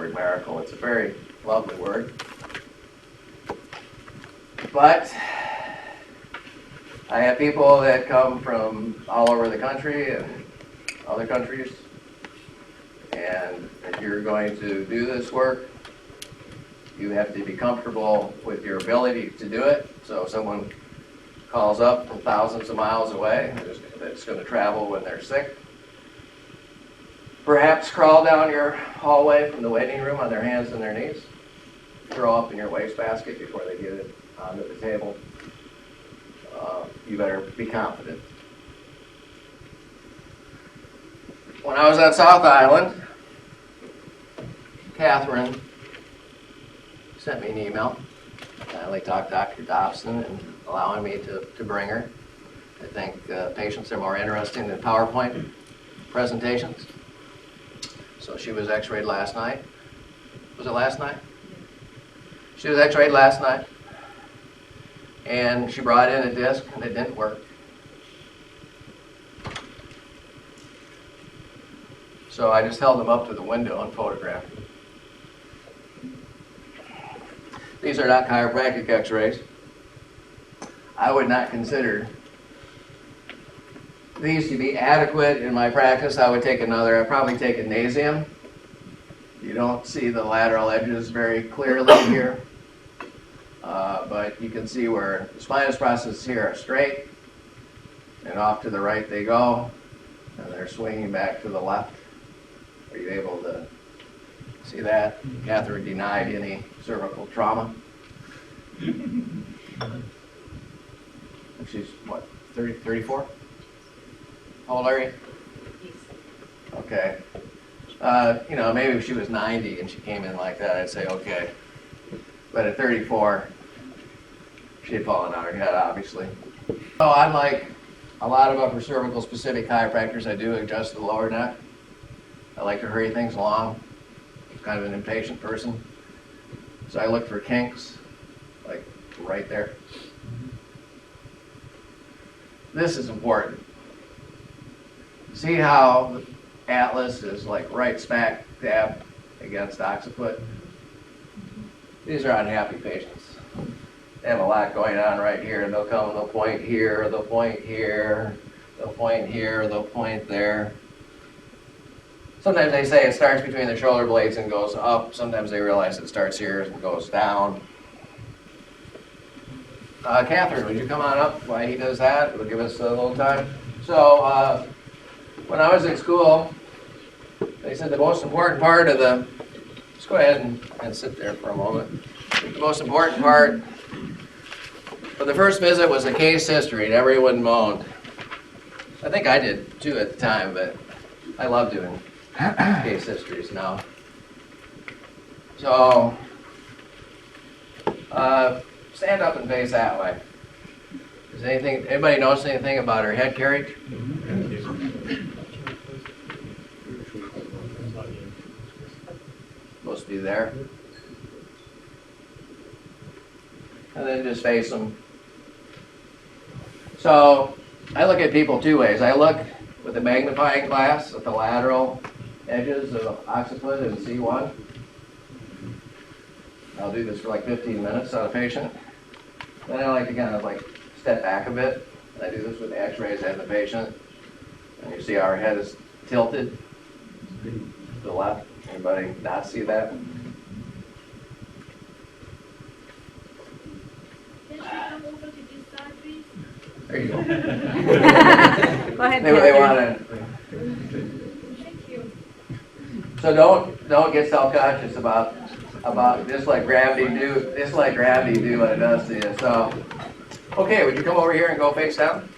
word miracle. It's a very lovely word. But I have people that come from all over the country and other countries. And if you're going to do this work, you have to be comfortable with your ability to do it. So if someone calls up from thousands of miles away that's going to travel when they're sick, perhaps crawl down your hallway from the waiting room on their hands and their knees, throw up in your wastebasket before they get it onto the table. You better be confident. When I was on South Island, Catherine sent me an email. I talked to Dr. Dobson and allowing me to bring her. I think patients are more interesting than PowerPoint presentations. So she was x-rayed last night. Was it last night? She was x-rayed last night. And she brought in a disc and it didn't work. So I just held them up to the window and photographed them. These are not chiropractic x-rays. I would not consider these to be adequate in my practice. I would take another, I'd probably take a Nasium. You don't see the lateral edges very clearly here, but you can see where the spinous processes here are straight, and off to the right they go, and they're swinging back to the left. Are you able to see that? Catherine denied any cervical trauma. She's what, 34? How old are you? Okay. Maybe if she was 90 and she came in like that, I'd say okay. But at 34, she had fallen on her head, obviously. So unlike a lot of upper cervical specific chiropractors, I do adjust the lower neck. I like to hurry things along. I'm kind of an impatient person. So I look for kinks, like right there. This is important. See how the atlas is like right smack dab against occiput? These are unhappy patients. They have a lot going on right here, and they'll come and they'll point here, they'll point here, they'll point here, they'll point there. Sometimes they say it starts between the shoulder blades and goes up. Sometimes they realize it starts here and goes down. Catherine, would you come on up while he does that? It'll give us a little time. So when I was in school, they said the most important part of the, just go ahead and sit there for a moment. The most important part of the first visit was the case history, and everyone moaned. I think I did too at the time, but I love doing case histories now. So stand up and face that way. Does anybody notice anything about her head carriage? Supposed to be there. And then just face them. So I look at people two ways. I look with a magnifying glass at the lateral edges of occiput and C1. I'll do this for like 15 minutes on a patient. Then I like to kind of like step back a bit. I do this with x-rays and the patient. And you see how our head is tilted to the left. Anybody not see that? There you go. Go ahead, They want to. Thank you. So don't get self-conscious about just like gravity do what it does to you. So, okay, would you come over here and go face down?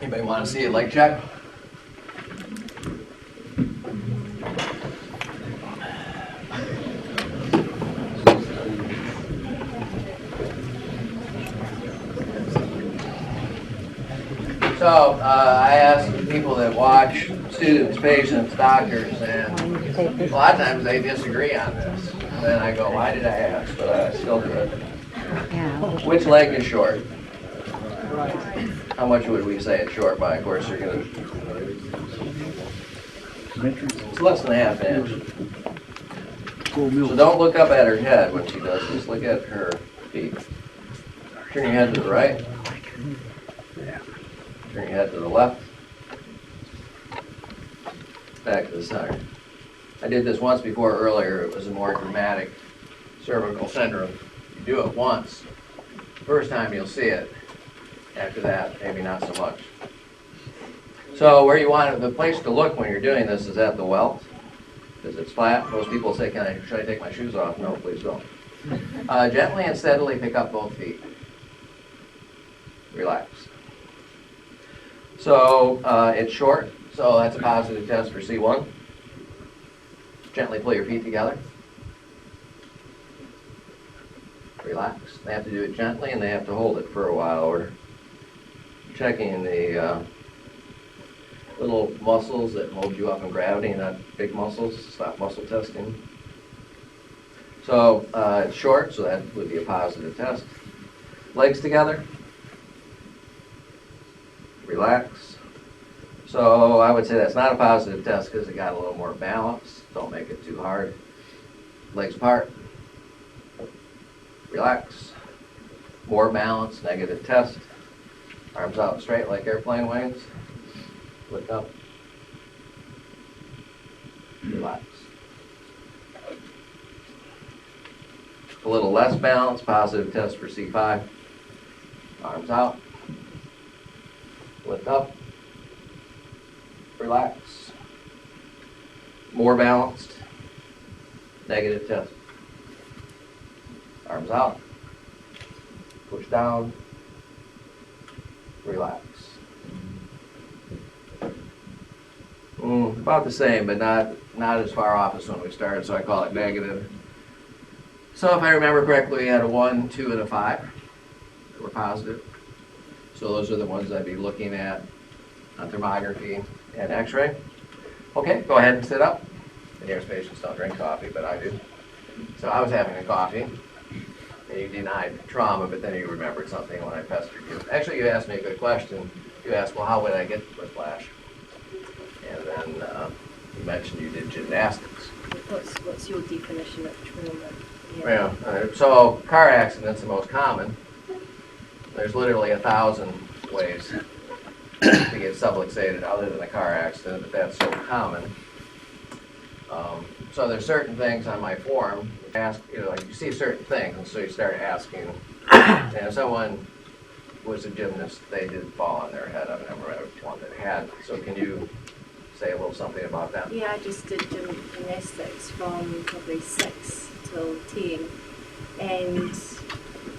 Anybody want to see a leg check? So I ask people that watch students, patients, doctors, and a lot of times they disagree on this. And then I go, why did I ask? But I still do it. Yeah. Which leg is short? How much would we say it's short by? Of course, you're gonna. It's less than a half inch. So don't look up at her head when she does this. Look at her feet. Turn your head to the right. Turn your head to the left. Back to the center. I did this once before earlier. It was a more dramatic cervical syndrome. You do it once. First time you'll see it. After that, maybe not so much. So where you want it, the place to look when you're doing this is at the welt, because it's flat. Most people say, should I take my shoes off? No, please don't. Gently and steadily pick up both feet. Relax. So it's short, so that's a positive test for C1. Gently pull your feet together. Relax. They have to do it gently and they have to hold it for a while. We're checking the little muscles that hold you up in gravity, not big muscles. It's not muscle testing. So it's short, so that would be a positive test. Legs together. Relax. So I would say that's not a positive test because it got a little more balance. Don't make it too hard. Legs apart. Relax. More balance, negative test. Arms out straight like airplane wings. Look up. Relax. A little less balance, positive test for C5. Arms out. Look up. Relax. More balanced. Negative test. Arms out. Push down. Relax. About the same, but not as far off as when we started, so I call it negative. So if I remember correctly, we had a 1, 2, and a 5 that were positive. So those are the ones I'd be looking at on thermography and x-ray. Okay, go ahead and sit up. Meniere's patients don't drink coffee, but I do. So I was having a coffee, and you denied trauma, but then you remembered something when I pestered you. Actually, you asked me a good question. You asked, well, how would I get whiplash? And then you mentioned you did gymnastics. What's your definition of trauma? So car accident's the most common. There's literally 1,000 ways to get subluxated other than a car accident, but that's so common. So there's certain things on my form. Ask, like you see certain things, and so you start asking. And if someone was a gymnast, they did fall on their head. I've never had one that had. So can you say a little something about that? Yeah, I just did gymnastics from probably 6 till 10, and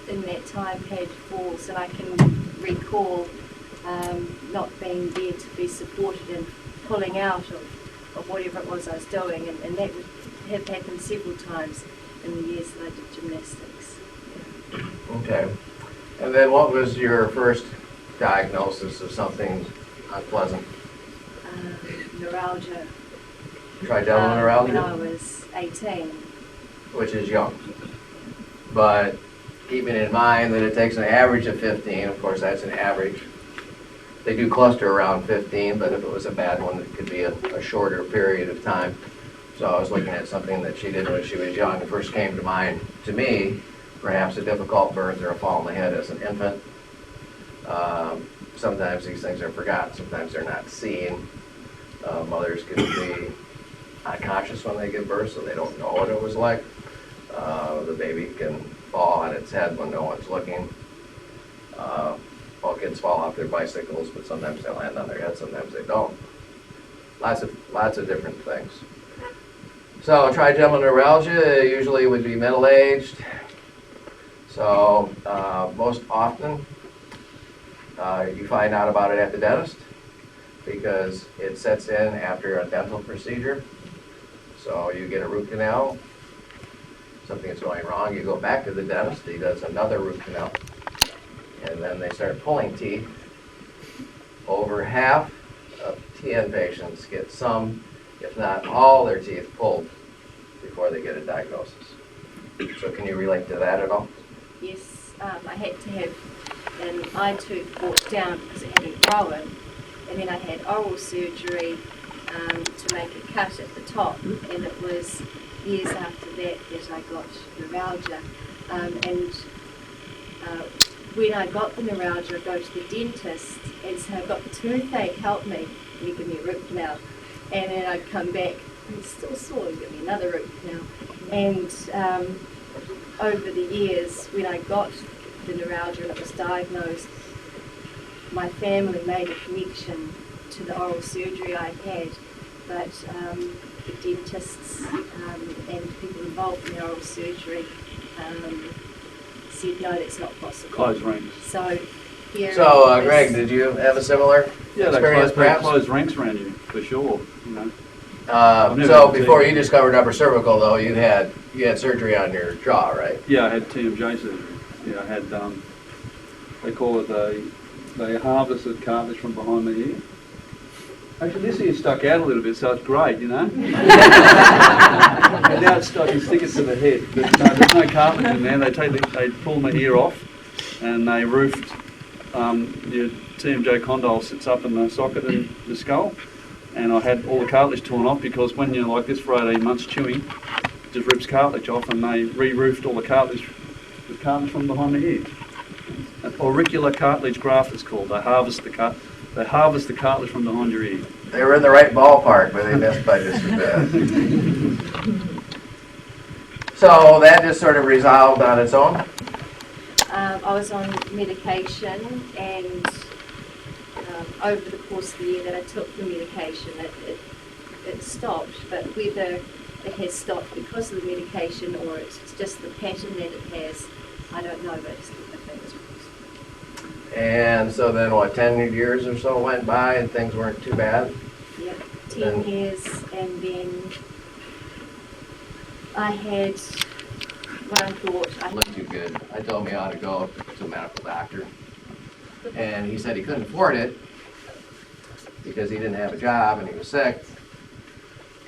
in that time had falls, and I can recall not being there to be supported and pulling out of whatever it was I was doing, and that would have happened several times in the years that I did gymnastics. Yeah. Okay. And then what was your first diagnosis of something unpleasant? Neuralgia. Trigeminal neuralgia? When I was 18. Which is young. But keeping in mind that it takes an average of 15, of course that's an average. They do cluster around 15, but if it was a bad one, it could be a shorter period of time. So I was looking at something that she did when she was young. It first came to mind to me, perhaps a difficult birth or a fall on the head as an infant. Sometimes these things are forgotten, sometimes they're not seen. Mothers can be unconscious when they give birth, so they don't know what it was like. The baby can fall on its head when no one's looking. All kids fall off their bicycles, but sometimes they land on their head, sometimes they don't. Lots of different things. So trigeminal neuralgia usually would be middle-aged. So most often you find out about it at the dentist because it sets in after a dental procedure. So you get a root canal, something is going wrong, you go back to the dentist, he does another root canal, and then they start pulling teeth. Over half of TN patients get some, if not all, their teeth pulled before they get a diagnosis. So can you relate to that at all? Yes, I had to have an eye tooth brought down because it hadn't grown, and then I had oral surgery to make a cut at the top, and it was years after that that I got neuralgia. When I got the neuralgia, I go to the dentist, and so I got the toothache help me, and he gave me a root canal, and then I'd come back, and it's still sore, and give me another root canal, and over the years, when I got the neuralgia and it was diagnosed, my family made a connection to the oral surgery I had, but the dentists and people involved in the oral surgery said, no, that's not possible. Close ranks. So here. So, Greg, did you have a similar Yeah, experience, they perhaps? close ranks around you, for sure, you know. So before you discovered upper cervical, though, you had surgery on your jaw, right? Yeah, I had TMJ surgery. Yeah, I had, they call it they harvested cartilage from behind my ear. Actually, this ear stuck out a little bit, so it's great, you know. And now it's stuck, you stick it to the head. But no, there's no cartilage in there. They pulled my ear off, and they roofed. Your TMJ condyle sits up in the socket in the skull, and I had all the cartilage torn off because when you're like this for 18 months chewing, it just rips cartilage off, and they re-roofed all the cartilage with cartilage from behind the ear. An auricular cartilage graft is called. They harvest the cartilage from behind your ear. They were in the right ballpark, but they missed by just a bit. So that just sort of resolved on its own? I was on medication, and over the course of the year that I took the medication, it stopped. But whether it has stopped because of the medication or it's just the pattern that it has, I don't know, but it's the fingers crossed. And so then, 10 years or so went by and things weren't too bad? Yep, 10 years, and then I had what I thought I Looked too good. I told him he ought to go to a medical doctor. And he said he couldn't afford it because he didn't have a job and he was sick.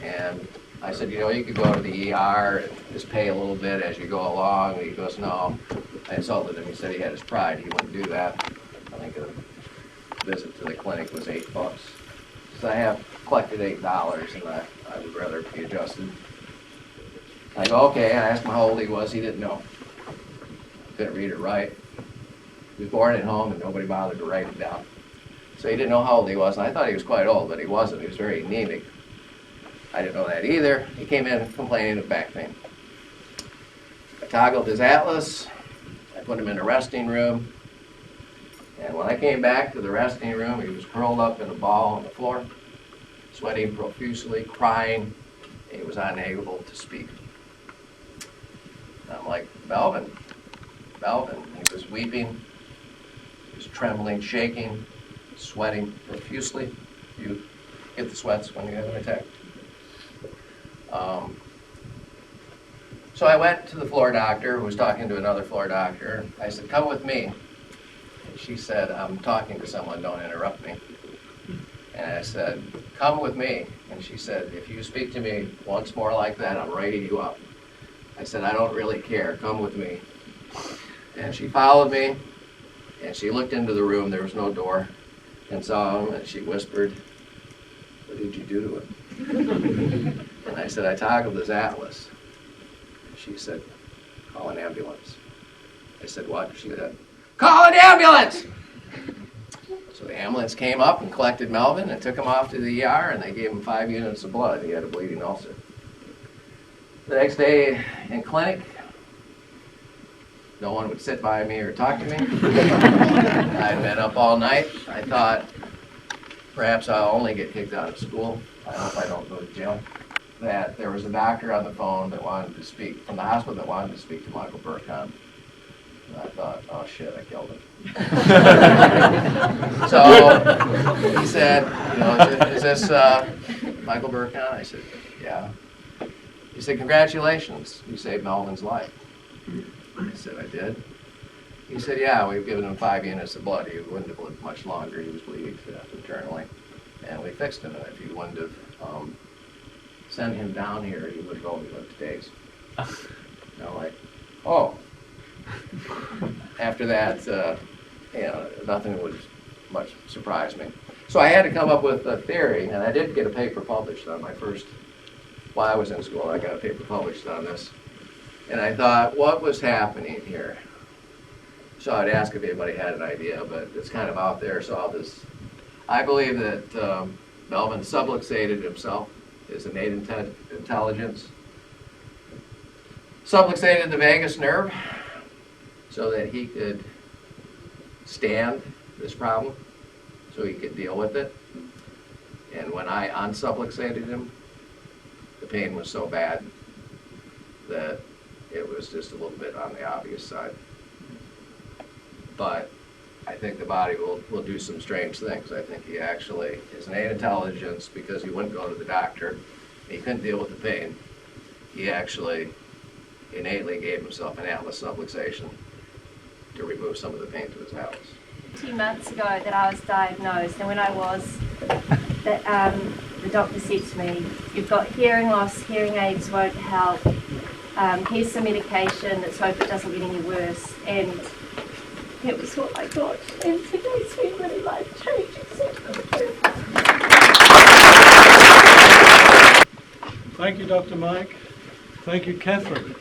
And I said, you could go to the ER and just pay a little bit as you go along. And he goes, no. I insulted him. He said he had his pride. He wouldn't do that. I think a visit to the clinic was $8. So I have collected $8, and I would rather be adjusted. I go, okay. I asked him how old he was. He didn't know. Couldn't read or write. He was born at home, and nobody bothered to write it down. So he didn't know how old he was, and I thought he was quite old, but he wasn't. He was very anemic. I didn't know that either. He came in complaining of back pain. I toggled his atlas. I put him in a resting room. And when I came back to the resting room, he was curled up in a ball on the floor, sweating profusely, crying. He was unable to speak. And I'm like, Melvin. He was weeping. He was trembling, shaking, sweating profusely. You get the sweats when you have an attack. So I went to the floor doctor who was talking to another floor doctor. I said, come with me. And she said, I'm talking to someone, don't interrupt me. And I said, come with me. And she said, if you speak to me once more like that, I'm writing you up. I said, I don't really care, come with me. And she followed me, and she looked into the room, there was no door, and saw him, and she whispered, what did you do to him? And I said, I toggled his atlas. She said, call an ambulance. I said, what? She said, call an ambulance! So the ambulance came up and collected Melvin and took him off to the ER, and they gave him 5 units of blood. He had a bleeding ulcer. The next day in clinic, no one would sit by me or talk to me. I'd been up all night. I thought perhaps I'll only get kicked out of school. I hope I don't go to jail. That there was a doctor on the phone that wanted to speak, from the hospital that wanted to speak to Michael Burcon. And I thought, oh shit, I killed him. So he said, is this Michael Burcon? I said, yeah. He said, congratulations, you saved Melvin's life. I said, I did. He said, yeah, we've given him 5 units of blood. He wouldn't have lived much longer. He was bleeding to death internally. And we fixed him. And if you wouldn't have sent him down here, he would have only lived days. Like Oh. After that, nothing would much surprise me. So I had to come up with a theory, and I did get a paper published on my first, while I was in school, I got a paper published on this. And I thought, what was happening here? So I'd ask if anybody had an idea, but it's kind of out there, so I believe that Melvin subluxated himself, his innate intelligence, subluxated the vagus nerve so that he could stand this problem, so he could deal with it. And when I unsubluxated him, the pain was so bad that it was just a little bit on the obvious side. But I think the body will do some strange things. I think he actually, his innate intelligence, because he wouldn't go to the doctor, he couldn't deal with the pain, he actually innately gave himself an atlas subluxation to remove some of the pain to his atlas. 2 months ago that I was diagnosed, and when I was, the doctor said to me, you've got hearing loss, hearing aids won't help, here's some medication, let's hope it doesn't get any worse. And it was what I got, and today's been really life-changing. Thank you, Dr. Mike. Thank you, Catherine.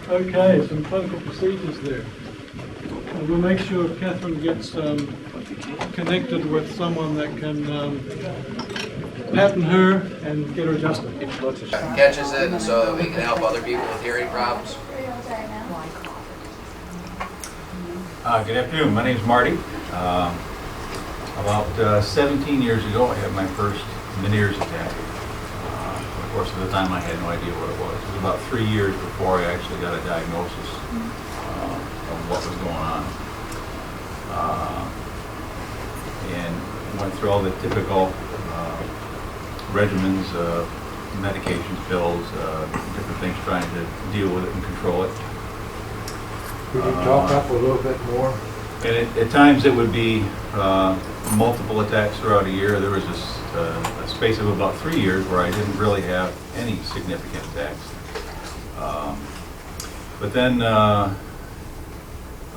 Okay, some clinical procedures there. And we'll make sure Catherine gets connected with someone that can pattern her and get her adjusted. Catches it so that we can help other people with hearing problems. Good afternoon. My name is Marty. About 17 years ago, I had my first Meniere's attack. Of course, at the time, I had no idea what it was. It was about 3 years before I actually got a diagnosis of what was going on. And went through all the typical regimens, medications, pills, different things, trying to deal with it and control it. Could you talk up a little bit more? And at times it would be multiple attacks throughout a year. There was a space of about 3 years where I didn't really have any significant attacks. But then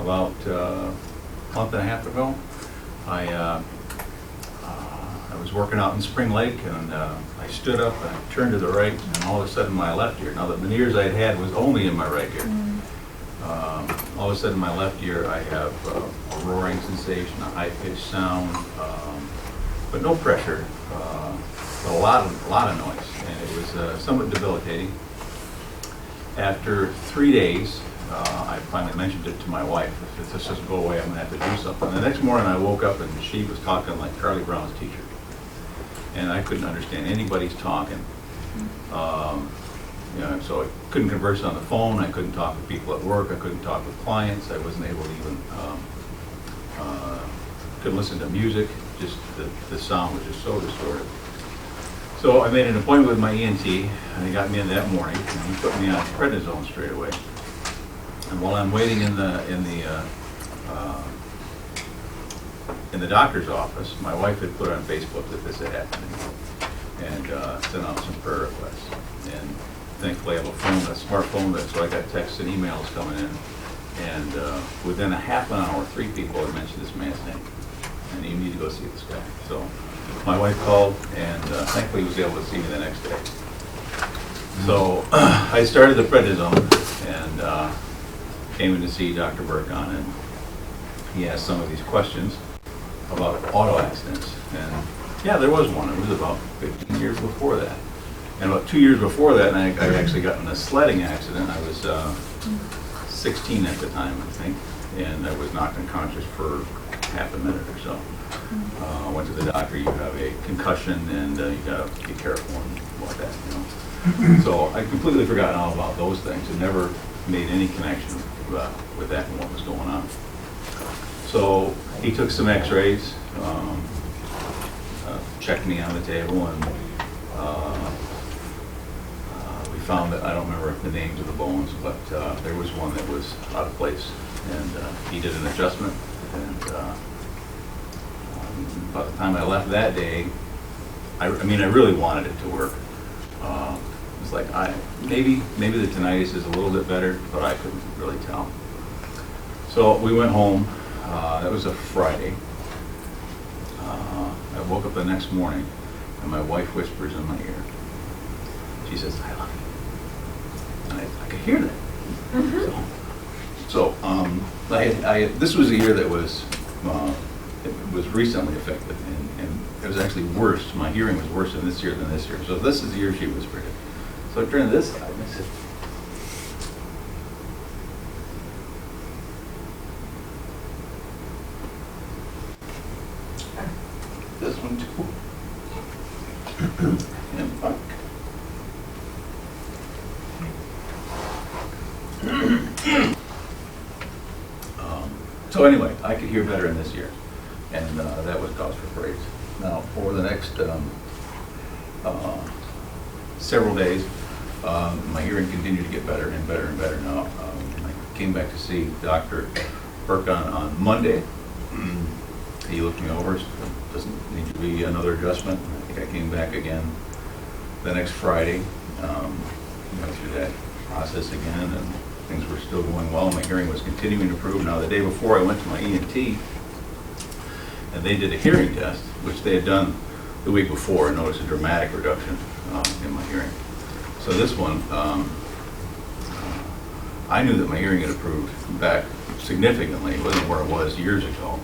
about a month and a half ago, I was working out in Spring Lake, and I stood up and I turned to the right, and all of a sudden my left ear, now the Meniere's I'd had was only in my right ear. All of a sudden my left ear, I have a roaring sensation, a high-pitched sound, but no pressure, but a lot of noise, and it was somewhat debilitating. After 3 days, I finally mentioned it to my wife. If this doesn't go away, I'm going to have to do something. The next morning I woke up and she was talking like Charlie Brown's teacher. And I couldn't understand anybody's talking. So I couldn't converse on the phone. I couldn't talk with people at work. I couldn't talk with clients. I wasn't able to even, couldn't listen to music. Just the sound was just so distorted. So I made an appointment with my ENT, and he got me in that morning, and he put me on prednisone straight away. And while I'm waiting in the doctor's office, my wife had put on Facebook that this had happened to me, and sent out some prayer requests. And thankfully I have a smartphone, so I got texts and emails coming in. And within a half an hour, 3 people had mentioned this man's name, and you need to go see this guy. So my wife called, and thankfully he was able to see me the next day. So I started the prednisone, and came in to see Dr. Burcon, and he asked some of these questions about auto accidents. And yeah, there was one. It was about 15 years before that. And about 2 years before that, and I actually got in a sledding accident. I was 16 at the time, I think, and I was knocked unconscious for half a minute or so. Went to the doctor. You have a concussion, and you got to be careful about that, you know. So I completely forgotten all about those things and never made any connection with that and what was going on. So he took some x-rays, checked me on the table, and we found that, I don't remember the names of the bones, but there was one that was out of place, and he did an adjustment, and by the time I left that day, I really wanted it to work. maybe the tinnitus is a little bit better, but I couldn't really tell. So we went home. That was a Friday. I woke up the next morning, and my wife whispers in my ear. She says, "I love you," and I could hear that. So this was a year that was it was recently affected, and it was actually worse. My hearing was worse in this year than this year. So this is the year she whispered it. So I turned to this side and I said, this one too. And back. So anyway, I could hear better in this year, and that was cause for praise. Now, for the next several days, my hearing continued to get better and better and better. Now, I came back to see Dr. Burcon on Monday. He looked me over. Doesn't need to be another adjustment. I think I came back again the next Friday. Went through that process again, and things were still going well. My hearing was continuing to improve. Now, the day before, I went to my ENT, and they did a hearing test, which they had done the week before, and noticed a dramatic reduction in my hearing. So this one, I knew that my hearing had improved back significantly. It wasn't where it was years ago,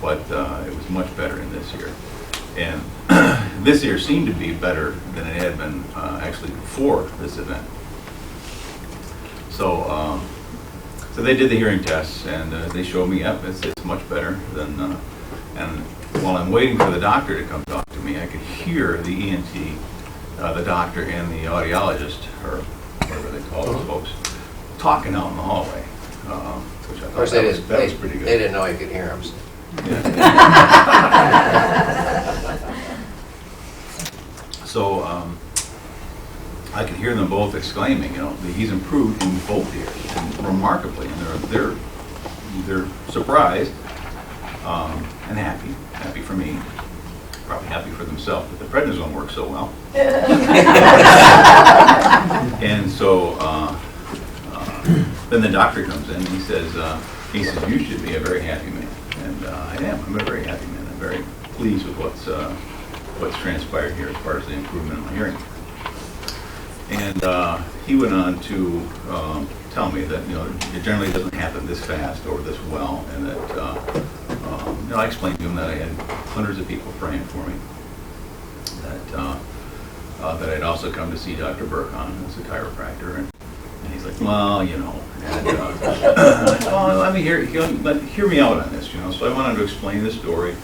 but it was much better in this year. And this year seemed to be better than it had been actually before this event. So, so they did the hearing tests, and they showed me, yep, it's much better than. And while I'm waiting for the doctor to come talk to me, I could hear the ENT, the doctor, and the audiologist, or whatever they call those folks, talking out in the hallway, which I Of course, thought that was pretty good. They didn't know you could hear them. So I could hear them both exclaiming, you know, he's improved in both ears, and remarkably, and they're surprised and happy for me, probably happy for themselves that the prednisone works so well. And so then the doctor comes in and he says, you should be a very happy man. And I am. I'm a very happy man. I'm very pleased with what's transpired here as far as the improvement in my hearing. And he went on to tell me that, you know, it generally doesn't happen this fast or this well, and that you know, I explained to him that I had hundreds of people praying for me, that I'd also come to see Dr. Burcon as a chiropractor, and he's like, well, you know, and well, let me hear me out on this, you know. So I went on to explain the story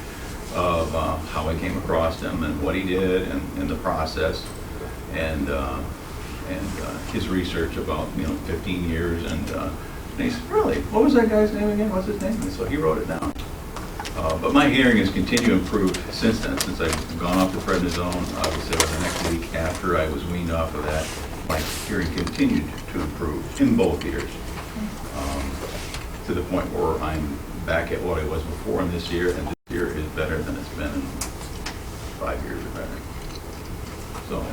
of how I came across him and what he did and the process, and his research about, you know, 15 years, and he said, really, what was that guy's name again? What's his name? And so he wrote it down. But my hearing has continued to improve since then, since I've gone off the prednisone. Obviously, over the next week after I was weaned off of that, my hearing continued to improve in both ears, to the point where I'm back at what I was before in this year, and this year is better than it's been in 5 years or better. So